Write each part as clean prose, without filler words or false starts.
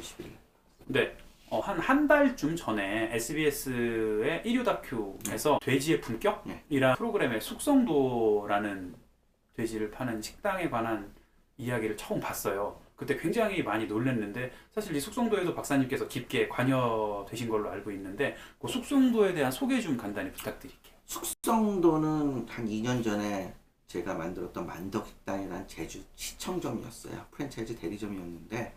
20일. 네. 한 달쯤 전에 SBS의 일요 다큐에서 돼지의 품격이라는 프로그램의 숙성도라는 돼지를 파는 식당에 관한 이야기를 처음 봤어요. 그때 굉장히 많이 놀랐는데 사실 이 숙성도에도 박사님께서 깊게 관여되신 걸로 알고 있는데 그 숙성도에 대한 소개 좀 간단히 부탁드릴게요. 숙성도는 한 2년 전에 제가 만들었던 만덕식당이라는 제주 시청점이었어요. 프랜차이즈 대리점이었는데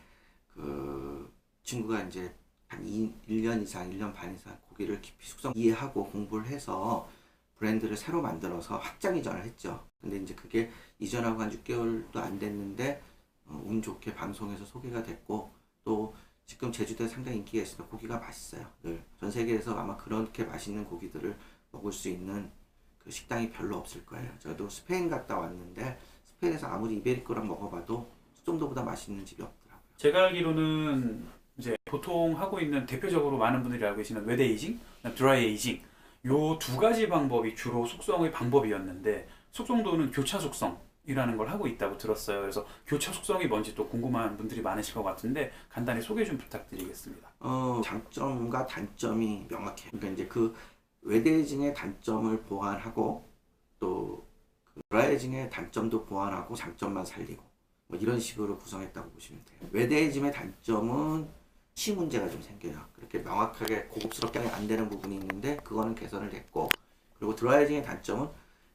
그 친구가 이제 한 1년 이상, 1년 반 이상 고기를 깊이 숙성 이해하고 공부를 해서 브랜드를 새로 만들어서 확장 이전을 했죠. 근데 이제 그게 이전하고 한 6개월도 안 됐는데 운 좋게 방송에서 소개가 됐고 또 지금 제주도에 상당히 인기가 있습니다. 고기가 맛있어요. 늘 전 세계에서 아마 그렇게 맛있는 고기들을 먹을 수 있는 그 식당이 별로 없을 거예요. 저도 스페인 갔다 왔는데 스페인에서 아무리 이베리코랑 먹어봐도 숙성도보다 맛있는 집이 없더라고요. 제가 알기로는 이제 보통 하고 있는 대표적으로 많은 분들이 알고 계시는 웨드 에이징, 드라이 에이징 요 두 가지 방법이 주로 숙성의 방법이었는데 숙성도는 교차 숙성이라는 걸 하고 있다고 들었어요. 그래서 교차 숙성이 뭔지 또 궁금한 분들이 많으실 것 같은데 간단히 소개 좀 부탁드리겠습니다. 장점과 단점이 명확해요. 그러니까 이제 그 웨드 에이징의 단점을 보완하고 또 그 드라이 에이징의 단점도 보완하고 장점만 살리고 뭐 이런 식으로 구성했다고 보시면 돼요. 웨드 에이징의 단점은 치 문제가 좀 생겨요. 그렇게 명확하게 고급스럽게 안 되는 부분이 있는데 그거는 개선을 했고, 그리고 드라이징의 단점은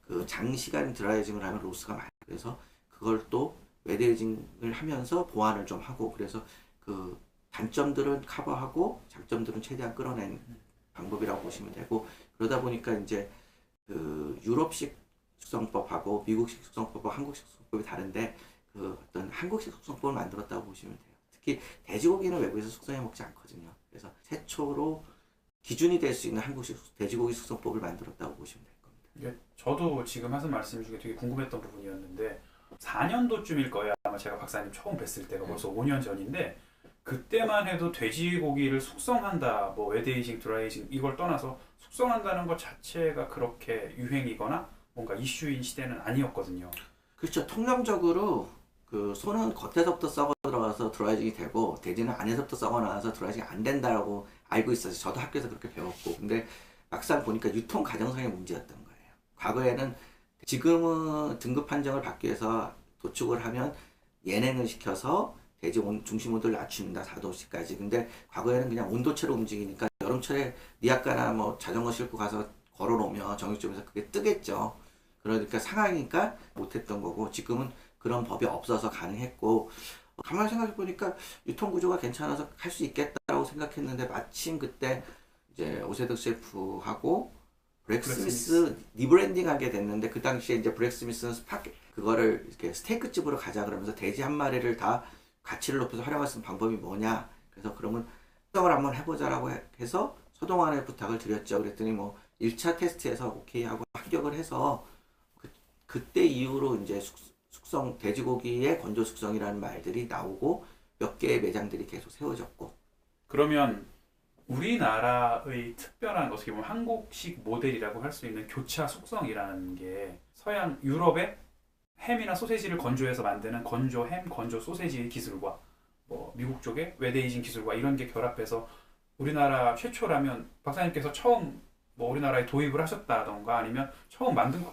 그 장시간 드라이징을 하면 로스가 많아요. 그래서 그걸 또 웨드에이징을 하면서 보완을 좀 하고, 그래서 그 단점들은 커버하고 장점들은 최대한 끌어낸 방법이라고 보시면 되고, 그러다 보니까 이제 그 유럽식 숙성법하고 미국식 숙성법하고 한국식 숙성법이 다른데 그 어떤 한국식 숙성법을 만들었다고 보시면 돼요. 특히 돼지고기는 외국에서 숙성해 먹지 않거든요. 그래서 최초로 기준이 될 수 있는 한국식 돼지고기 숙성법을 만들었다고 보시면 될 겁니다. 이게 저도 지금 하신 말씀 중에 되게 궁금했던 부분이었는데 4년도쯤일 거예요. 아마 제가 박사님 처음 뵀을 때가 벌써 5년 전인데 그때만 해도 돼지고기를 숙성한다, 뭐 웨드에이징, 드라이에이징 이걸 떠나서 숙성한다는 것 자체가 그렇게 유행이거나 뭔가 이슈인 시대는 아니었거든요. 그렇죠. 통념적으로 그 소는 겉에서부터 썩어 들어가서 드라이징이 되고 돼지는 안에서부터 썩어 나와서 드라이징이 안 된다라고 알고 있어서 저도 학교에서 그렇게 배웠고, 근데 막상 보니까 유통 과정상의 문제였던 거예요. 과거에는 지금은 등급 판정을 받기 위해서 도축을 하면 예냉을 시켜서 돼지 중심 온도를 낮춥니다. 4도씨까지. 근데 과거에는 그냥 온도체로 움직이니까 여름철에 니아까나 뭐 자전거 싣고 가서 걸어 놓으면 정육점에서 그게 뜨겠죠. 그러니까 상하니까 못했던 거고, 지금은 그런 법이 없어서 가능했고, 가만히 생각해 보니까 유통구조가 괜찮아서 할 수 있겠다라고 생각했는데 마침 그때 이제 오세득 셰프하고 브렉 스미스 리브랜딩 하게 됐는데, 그 당시에 이제 브렉 스미스는 그거를 이렇게 스테이크집으로 가자 그러면서 돼지 한 마리를 다 가치를 높여서 활용할 수 있는 방법이 뭐냐, 그래서 그러면 수정을 한번 해보자라고 해서 서동환의 부탁을 드렸죠. 그랬더니 뭐 1차 테스트에서 오케이 하고 합격을 해서 그때 이후로 이제 숙성 돼지고기의 건조 숙성이라는 말들이 나오고 몇 개의 매장들이 계속 세워졌고. 그러면 우리나라의 특별한 어떻게 보면 한국식 모델이라고 할 수 있는 교차 숙성이라는 게 서양 유럽의 햄이나 소세지를 건조해서 만드는 건조 햄, 건조 소세지 기술과 뭐 미국 쪽의 웨드에이징 기술과 이런 게 결합해서 우리나라 최초라면 박사님께서 처음 뭐 우리나라에 도입을 하셨다던가 아니면 처음 만든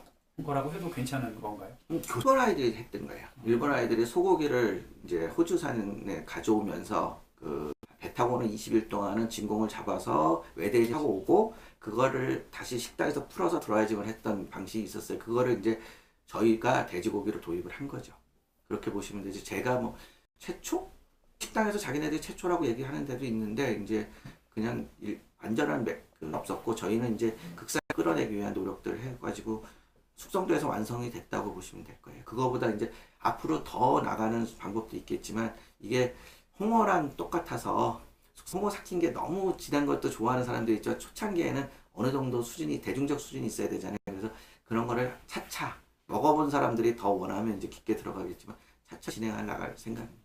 거라고 해도 괜찮은 건가요? 일본 아이들이 했던 거예요. 일본 아이들이 소고기를 이제 호주산에 가져오면서 그 배 타고는 20일 동안은 진공을 잡아서 웨데이징 하고 오고, 그거를 다시 식당에서 풀어서 드라이징을 했던 방식이 있었어요. 그거를 이제 저희가 돼지고기를 도입을 한 거죠. 그렇게 보시면 되지. 제가 뭐 최초? 식당에서 자기네들이 최초라고 얘기하는 데도 있는데 이제 그냥 완전한 없었고, 저희는 이제 극사에 끌어내기 위한 노력들을 해가지고 숙성도에서 완성이 됐다고 보시면 될 거예요. 그거보다 이제 앞으로 더 나가는 방법도 있겠지만, 이게 홍어랑 똑같아서 홍어 삭힌 게 너무 진한 것도 좋아하는 사람들이 있죠. 초창기에는 어느 정도 수준이, 대중적 수준이 있어야 되잖아요. 그래서 그런 거를 차차 먹어본 사람들이 더 원하면 이제 깊게 들어가겠지만 차차 진행해 나갈 생각입니다.